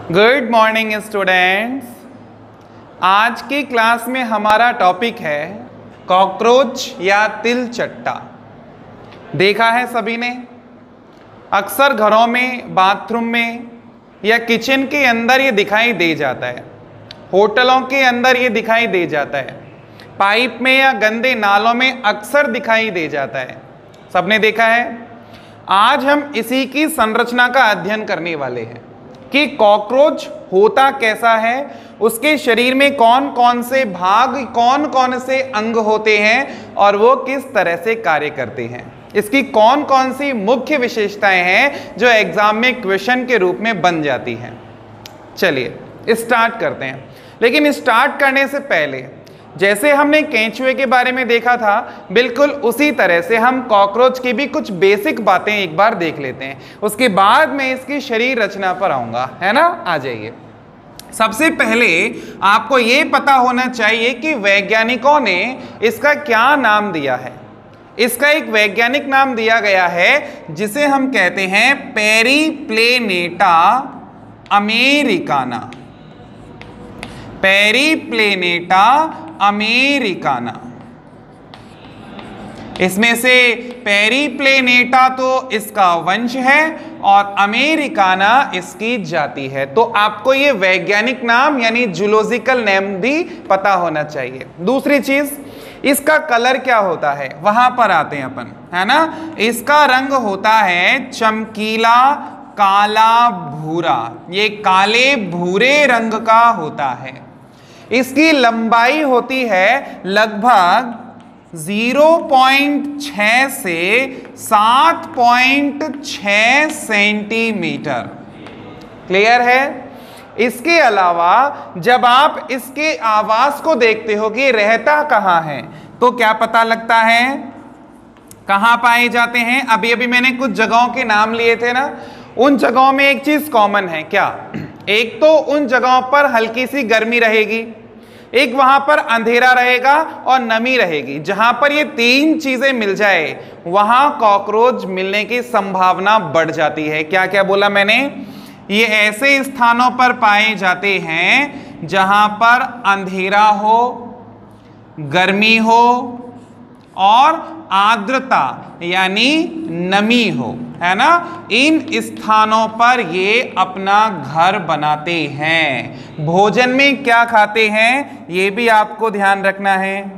Good morning students. आज की class में हमारा टॉपिक है कॉकरोच या तिल चट्टा। देखा है सभी ने, अक्सर घरों में, बाथरूम में या किचन के अंदर ये दिखाई दे जाता है, होटलों के अंदर ये दिखाई दे जाता है, पाइप में या गंदे नालों में अक्सर दिखाई दे जाता है। सबने देखा है। आज हम इसी की संरचना का अध्ययन करने वाले हैं कि कॉकरोच होता कैसा है, उसके शरीर में कौन कौन से भाग, कौन कौन से अंग होते हैं और वो किस तरह से कार्य करते हैं, इसकी कौन कौन सी मुख्य विशेषताएं हैं जो एग्जाम में क्वेश्चन के रूप में बन जाती हैं। चलिए स्टार्ट करते हैं। लेकिन स्टार्ट करने से पहले, जैसे हमने केंचुए के बारे में देखा था, बिल्कुल उसी तरह से हम कॉकरोच की भी कुछ बेसिक बातें एक बार देख लेते हैं। उसके बाद मैं इसकी शरीर रचना पर आऊंगा, है ना। आ जाइए। सबसे पहले आपको ये पता होना चाहिए कि वैज्ञानिकों ने इसका क्या नाम दिया है। इसका एक वैज्ञानिक नाम दिया गया है जिसे हम कहते हैं पेरिप्लेनेटा अमेरिकाना। पेरिप्लेनेटा अमेरिकाना। इसमें से पेरिप्लेनेटा तो इसका वंश है और अमेरिकाना इसकी जाति है। तो आपको ये वैज्ञानिक नाम यानी जूलॉजिकल नेम भी पता होना चाहिए। दूसरी चीज, इसका कलर क्या होता है, वहां पर आते हैं अपन, है ना। इसका रंग होता है चमकीला काला भूरा। ये काले भूरे रंग का होता है। इसकी लंबाई होती है लगभग 0.6 से 7.6 सेंटीमीटर। क्लियर है। इसके अलावा जब आप इसके आवास को देखते हो कि रहता कहाँ है, तो क्या पता लगता है, कहाँ पाए जाते हैं। अभी अभी मैंने कुछ जगहों के नाम लिए थे ना, उन जगहों में एक चीज कॉमन है। क्या? एक तो उन जगहों पर हल्की सी गर्मी रहेगी, एक वहां पर अंधेरा रहेगा और नमी रहेगी। जहां पर ये तीन चीजें मिल जाए वहां कॉकरोच मिलने की संभावना बढ़ जाती है। क्या क्या बोला मैंने? ये ऐसे स्थानों पर पाए जाते हैं जहां पर अंधेरा हो, गर्मी हो और आर्द्रता यानी नमी हो, है ना। इन स्थानों पर ये अपना घर बनाते हैं। भोजन में क्या खाते हैं ये भी आपको ध्यान रखना है।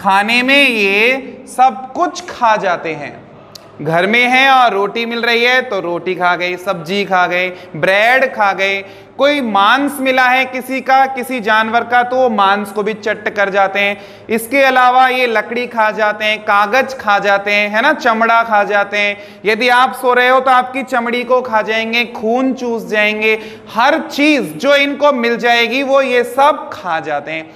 खाने में ये सब कुछ खा जाते हैं। घर में है और रोटी मिल रही है तो रोटी खा गई, सब्जी खा गए, ब्रेड खा गए। कोई मांस मिला है किसी का, किसी जानवर का, तो वो मांस को भी चट कर जाते हैं। इसके अलावा ये लकड़ी खा जाते हैं, कागज खा जाते हैं, है ना, चमड़ा खा जाते हैं। यदि आप सो रहे हो तो आपकी चमड़ी को खा जाएंगे, खून चूस जाएंगे। हर चीज जो इनको मिल जाएगी वो ये सब खा जाते हैं।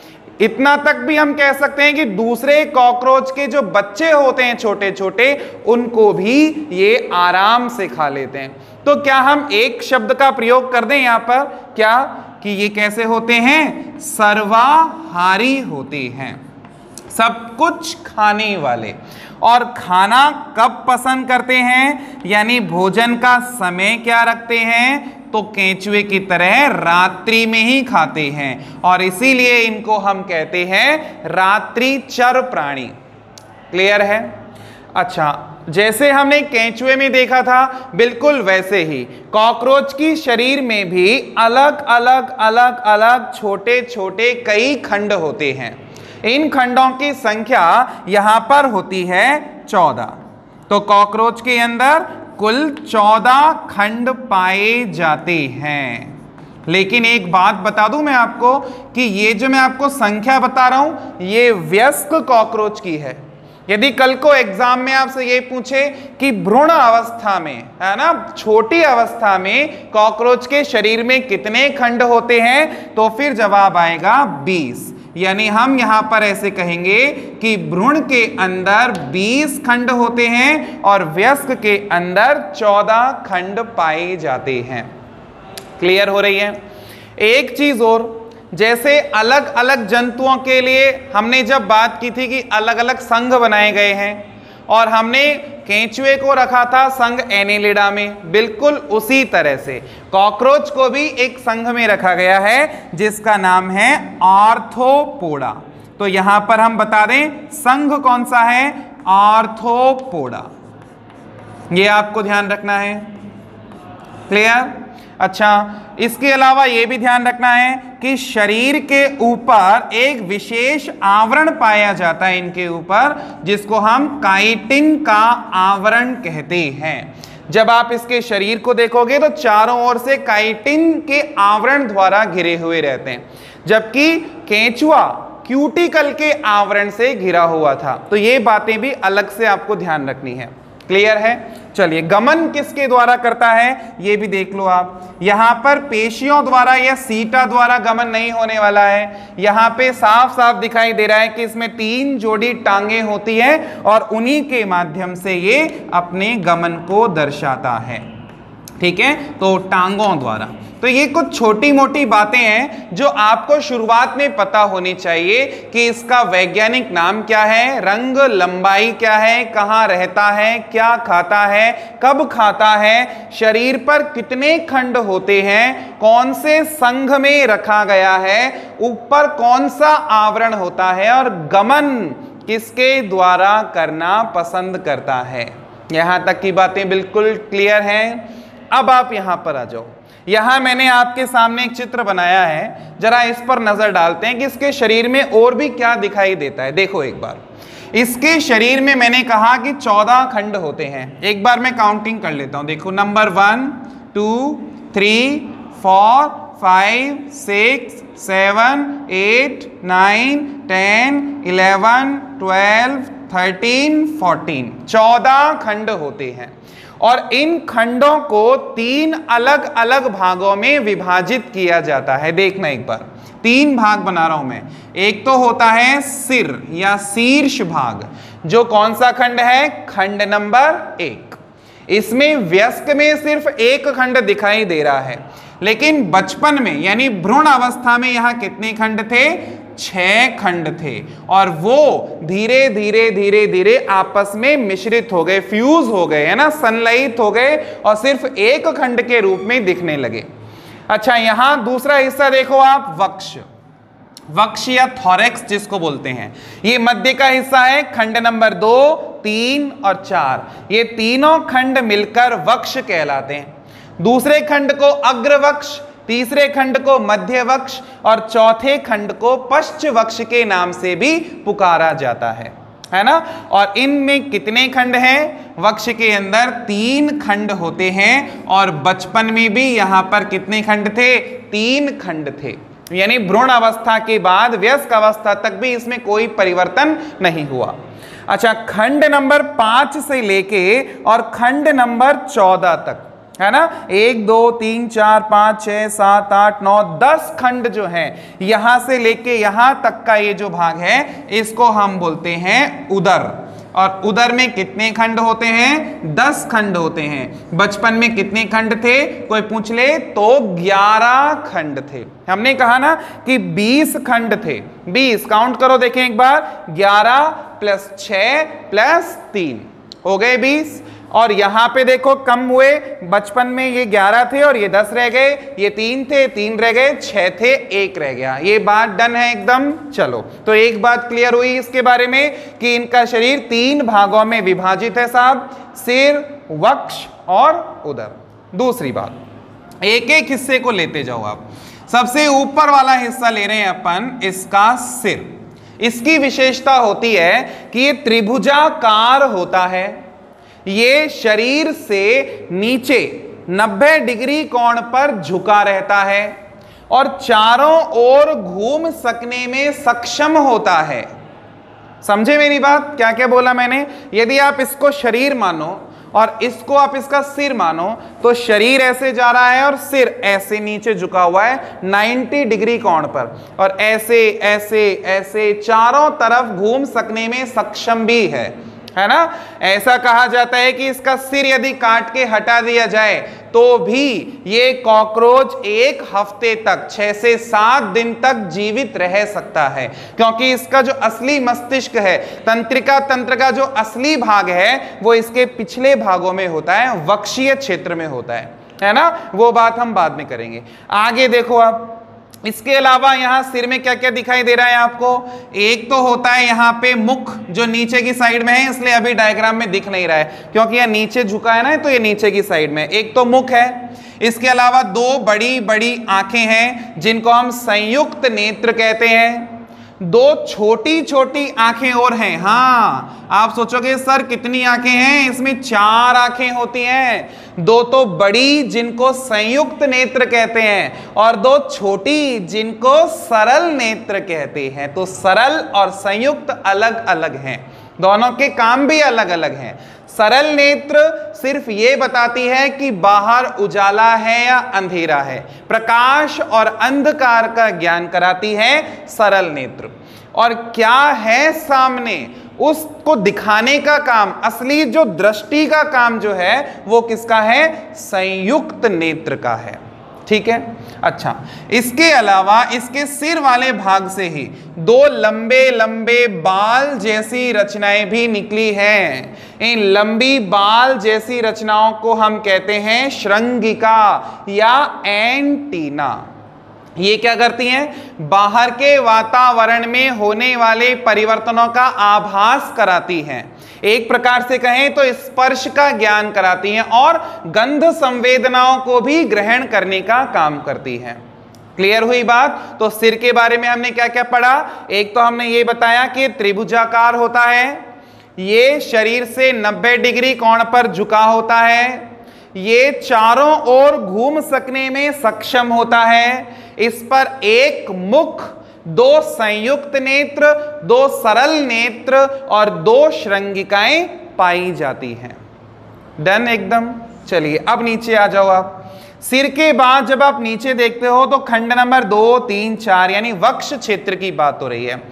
इतना तक भी हम कह सकते हैं कि दूसरे कॉकरोच के जो बच्चे होते हैं छोटे छोटे, उनको भी ये आराम से खा लेते हैं। तो क्या हम एक शब्द का प्रयोग कर दें यहां पर, क्या कि ये कैसे होते हैं? सर्वाहारी होते हैं, सब कुछ खाने वाले। और खाना कब पसंद करते हैं, यानी भोजन का समय क्या रखते हैं, तो केंचुए की तरह रात्रि में ही खाते हैं और इसीलिए इनको हम कहते हैं रात्रिचर प्राणी। क्लियर है। अच्छा, जैसे हमने केंचुए में देखा था, बिल्कुल वैसे ही कॉकरोच की शरीर में भी अलग अलग अलग अलग छोटे छोटे कई खंड होते हैं। इन खंडों की संख्या यहां पर होती है 14। तो कॉकरोच के अंदर कुल 14 खंड पाए जाते हैं। लेकिन एक बात बता दूं मैं आपको कि ये जो मैं आपको संख्या बता रहा हूं ये वयस्क कॉकरोच की है। यदि कल को एग्जाम में आपसे ये पूछे कि भ्रूण अवस्था में, है ना, छोटी अवस्था में कॉकरोच के शरीर में कितने खंड होते हैं, तो फिर जवाब आएगा 20। यानी हम यहां पर ऐसे कहेंगे कि भ्रूण के अंदर 20 खंड होते हैं और वयस्क के अंदर 14 खंड पाए जाते हैं। क्लियर हो रही है। एक चीज और, जैसे अलग अलग जंतुओं के लिए हमने जब बात की थी कि अलग अलग संघ बनाए गए हैं और हमने केंचुए को रखा था संघ एनेलिडा में, बिल्कुल उसी तरह से कॉकरोच को भी एक संघ में रखा गया है जिसका नाम है आर्थ्रोपोडा। तो यहां पर हम बता दें संघ कौन सा है, आर्थ्रोपोडा, ये आपको ध्यान रखना है। क्लियर? अच्छा, इसके अलावा यह भी ध्यान रखना है कि शरीर के ऊपर एक विशेष आवरण पाया जाता है इनके ऊपर, जिसको हम काइटिन का आवरण कहते हैं। जब आप इसके शरीर को देखोगे तो चारों ओर से काइटिन के आवरण द्वारा घिरे हुए रहते हैं, जबकि केंचुआ क्यूटिकल के आवरण से घिरा हुआ था। तो ये बातें भी अलग से आपको ध्यान रखनी है। क्लियर है? चलिए, गमन किसके द्वारा करता है ये भी देख लो आप। यहां पर पेशियों द्वारा या सीटा द्वारा गमन नहीं होने वाला है। यहां पे साफ साफ दिखाई दे रहा है कि इसमें 3 जोड़ी टांगे होती है और उन्हीं के माध्यम से ये अपने गमन को दर्शाता है। ठीक है, तो टांगों द्वारा। तो ये कुछ छोटी मोटी बातें हैं जो आपको शुरुआत में पता होनी चाहिए कि इसका वैज्ञानिक नाम क्या है, रंग, लंबाई क्या है, कहाँ रहता है, क्या खाता है, कब खाता है, शरीर पर कितने खंड होते हैं, कौन से संघ में रखा गया है, ऊपर कौन सा आवरण होता है और गमन किसके द्वारा करना पसंद करता है। यहां तक की बातें बिल्कुल क्लियर हैं। अब आप यहां पर आ जाओ। यहां मैंने आपके सामने एक चित्र बनाया है, जरा इस पर नजर डालते हैं कि इसके शरीर में और भी क्या दिखाई देता है। देखो एक बार, इसके शरीर में मैंने कहा कि 14 खंड होते हैं। एक बार मैं काउंटिंग कर लेता हूं। देखो, नंबर 1 2 3 4 5 6 7 8 9 10 11 12 13 14 14 खंड होते हैं और इन खंडों को 3 अलग अलग भागों में विभाजित किया जाता है। देखना एक बार, 3 भाग बना रहा हूं मैं। एक तो होता है सिर या शीर्ष भाग, जो कौन सा खंड है, खंड नंबर 1। इसमें वयस्क में सिर्फ एक खंड दिखाई दे रहा है, लेकिन बचपन में यानी भ्रूण अवस्था में यहां कितने खंड थे, 6 खंड थे। और वो धीरे धीरे धीरे धीरे आपस में मिश्रित हो गए, फ्यूज हो गए, है ना, संलयित हो गए और सिर्फ एक खंड के रूप में दिखने लगे। अच्छा, यहां दूसरा हिस्सा देखो आप, वक्ष। वक्ष या थोरैक्स जिसको बोलते हैं, ये मध्य का हिस्सा है। खंड नंबर 2 3 और 4, ये तीनों खंड मिलकर वक्ष कहलाते हैं। दूसरे खंड को अग्रवक्ष, तीसरे खंड को मध्य वक्ष और चौथे खंड को पश्च वक्ष के नाम से भी पुकारा जाता है ना। और इनमें कितने खंड हैं, वक्ष के अंदर 3 खंड होते हैं और बचपन में भी यहां पर कितने खंड थे, 3 खंड थे। यानी भ्रूण अवस्था के बाद वयस्क अवस्था तक भी इसमें कोई परिवर्तन नहीं हुआ। अच्छा, खंड नंबर 5 से लेके और खंड नंबर 14 तक, है ना, 1 2 3 4 5 6 7 8 9 10 खंड जो हैं, यहां से लेके यहां तक का ये जो भाग है इसको हम बोलते हैं उदर। और उदर में कितने खंड होते हैं, 10 खंड होते हैं। बचपन में कितने खंड थे, कोई पूछ ले तो 11 खंड थे। हमने कहा ना कि 20 खंड थे, 20 काउंट करो, देखें एक बार, 11 + 6 + 3 हो गए 20। और यहां पे देखो कम हुए, बचपन में ये 11 थे और ये 10 रह गए, ये 3 थे, 3 रह गए, 6 थे, 1 रह गया। ये बात डन है एकदम। चलो, तो एक बात क्लियर हुई इसके बारे में कि इनका शरीर 3 भागों में विभाजित है साहब, सिर, वक्ष और उदर। दूसरी बात, एक एक हिस्से को लेते जाओ आप। सबसे ऊपर वाला हिस्सा ले रहे हैं अपन, इसका सिर। इसकी विशेषता होती है कि ये त्रिभुजाकार होता है। ये शरीर से नीचे 90 डिग्री कोण पर झुका रहता है और चारों ओर घूम सकने में सक्षम होता है। समझे मेरी बात, क्या क्या बोला मैंने। यदि आप इसको शरीर मानो और इसको आप इसका सिर मानो, तो शरीर ऐसे जा रहा है और सिर ऐसे नीचे झुका हुआ है 90 डिग्री कोण पर, और ऐसे ऐसे ऐसे चारों तरफ घूम सकने में सक्षम भी है है ना। ऐसा कहा जाता है कि इसका सिर यदि काट के हटा दिया जाए तो भी ये कॉकरोच एक हफ्ते तक 6 से 7 दिन तक जीवित रह सकता है, क्योंकि इसका जो असली मस्तिष्क है, तंत्रिका तंत्र का जो असली भाग है वो इसके पिछले भागों में होता है, वक्षीय क्षेत्र में होता है ना। वो बात हम बाद में करेंगे। आगे देखो आप, इसके अलावा यहाँ सिर में क्या क्या दिखाई दे रहा है आपको। एक तो होता है यहाँ पे मुख जो नीचे की साइड में है, इसलिए अभी डायग्राम में दिख नहीं रहा है क्योंकि यह नीचे झुका है ना, तो ये नीचे की साइड में। एक तो मुख है, इसके अलावा 2 बड़ी बड़ी आंखें हैं जिनको हम संयुक्त नेत्र कहते हैं। 2 छोटी छोटी आंखें और हैं। हाँ, आप सोचोगे सर कितनी आंखें हैं, इसमें 4 आंखें होती हैं। 2 तो बड़ी जिनको संयुक्त नेत्र कहते हैं और 2 छोटी जिनको सरल नेत्र कहते हैं। तो सरल और संयुक्त अलग अलग हैं, दोनों के काम भी अलग अलग हैं। सरल नेत्र सिर्फ ये बताती है कि बाहर उजाला है या अंधेरा है, प्रकाश और अंधकार का ज्ञान कराती है सरल नेत्र। और क्या है सामने उसको दिखाने का काम, असली जो दृष्टि का काम जो है वो किसका है, संयुक्त नेत्र का है। ठीक है। अच्छा, इसके अलावा इसके सिर वाले भाग से ही 2 लंबे लंबे बाल जैसी रचनाएं भी निकली हैं। इन लंबी बाल जैसी रचनाओं को हम कहते हैं श्रृंगिका या एंटीना। ये क्या करती हैं, बाहर के वातावरण में होने वाले परिवर्तनों का आभास कराती हैं। एक प्रकार से कहें तो स्पर्श का ज्ञान कराती हैं और गंध संवेदनाओं को भी ग्रहण करने का काम करती हैं। क्लियर हुई बात। तो सिर के बारे में हमने क्या क्या पढ़ा। एक तो हमने ये बताया कि त्रिभुजाकार होता है, ये शरीर से 90 डिग्री कोण पर झुका होता है, ये चारों ओर घूम सकने में सक्षम होता है, इस पर 1 मुख, 2 संयुक्त नेत्र, 2 सरल नेत्र और 2 श्रृंगिकाएं पाई जाती हैं। डन एकदम। चलिए अब नीचे आ जाओ आप। सिर के बाद जब आप नीचे देखते हो तो खंड नंबर 2, 3, 4 यानी वक्ष क्षेत्र की बात हो रही है।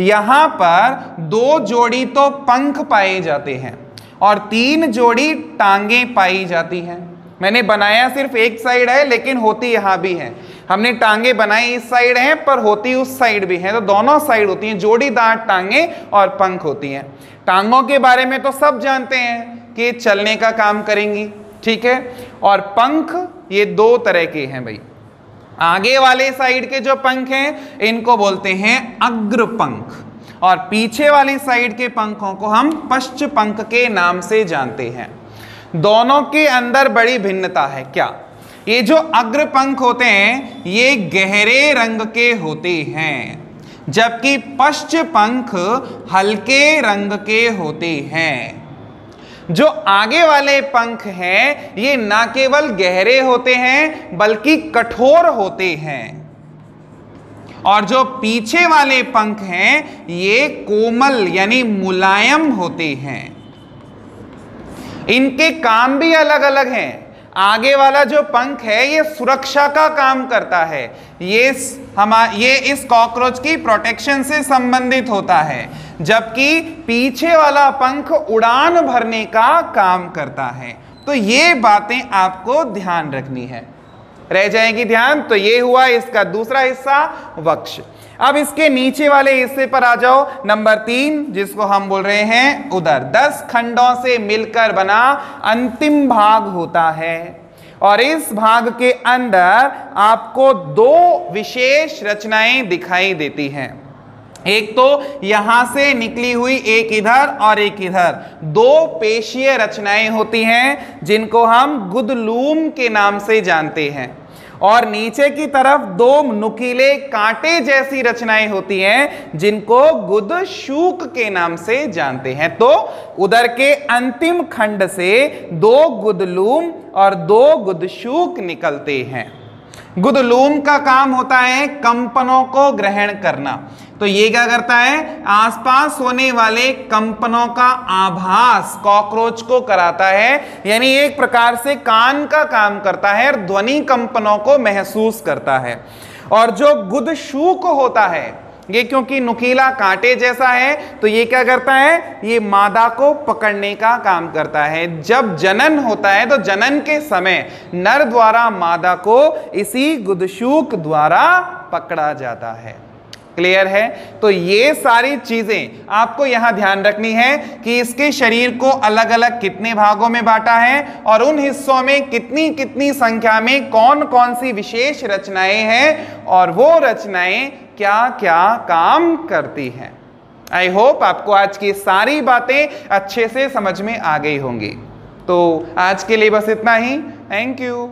यहां पर 2 जोड़ी तो पंख पाए जाते हैं और 3 जोड़ी टांगें पाई जाती हैं। मैंने बनाया सिर्फ एक साइड है लेकिन होती यहां भी है। हमने टांगे बनाई इस साइड हैं पर होती उस साइड भी है, तो दोनों साइड होती हैं, जोड़ीदार टांगे और पंख होती हैं। टांगों के बारे में तो सब जानते हैं कि चलने का काम करेंगी, ठीक है। और पंख ये 2 तरह के हैं भाई। आगे वाले साइड के जो पंख हैं इनको बोलते हैं अग्र पंख और पीछे वाली साइड के पंखों को हम पश्च पंख के नाम से जानते हैं। दोनों के अंदर बड़ी भिन्नता है। क्या, ये जो अग्र पंख होते हैं ये गहरे रंग के होते हैं, जबकि पश्च पंख हल्के रंग के होते हैं। जो आगे वाले पंख हैं ये ना केवल गहरे होते हैं बल्कि कठोर होते हैं, और जो पीछे वाले पंख हैं ये कोमल यानी मुलायम होते हैं। इनके काम भी अलग अलग हैं। आगे वाला जो पंख है ये सुरक्षा का काम करता है, ये इस कॉकरोच की प्रोटेक्शन से संबंधित होता है, जबकि पीछे वाला पंख उड़ान भरने का काम करता है। तो ये बातें आपको ध्यान रखनी है, रह जाएगी ध्यान। तो ये हुआ इसका दूसरा हिस्सा, वक्ष। अब इसके नीचे वाले हिस्से पर आ जाओ, नंबर 3, जिसको हम बोल रहे हैं उदर। 10 खंडों से मिलकर बना अंतिम भाग होता है और इस भाग के अंदर आपको 2 विशेष रचनाएं दिखाई देती हैं। एक तो यहां से निकली हुई एक इधर और एक इधर 2 पेशीय रचनाएं होती हैं जिनको हम गुदलूम के नाम से जानते हैं, और नीचे की तरफ 2 नुकीले कांटे जैसी रचनाएं होती हैं जिनको गुदशूक के नाम से जानते हैं। तो उदर के अंतिम खंड से 2 गुदलूम और 2 गुदशूक निकलते हैं। गुदलूम का काम होता है कंपनों को ग्रहण करना। तो ये क्या करता है, आसपास होने वाले कंपनों का आभास कॉकरोच को कराता है, यानी एक प्रकार से कान का काम करता है और ध्वनि कंपनों को महसूस करता है। और जो गुदशूक होता है ये क्योंकि नुकीला कांटे जैसा है तो ये क्या करता है, ये मादा को पकड़ने का काम करता है। जब जनन होता है तो जनन के समय नर द्वारा मादा को इसी गुदशूक द्वारा पकड़ा जाता है। क्लियर है? तो ये सारी चीजें आपको यहां ध्यान रखनी है कि इसके शरीर को अलग अलग कितने भागों में बांटा है और उन हिस्सों में कितनी कितनी संख्या में कौन कौन सी विशेष रचनाएं हैं और वो रचनाएं क्या क्या काम करती हैं। आई होप आपको आज की सारी बातें अच्छे से समझ में आ गई होंगी। तो आज के लिए बस इतना ही। Thank you.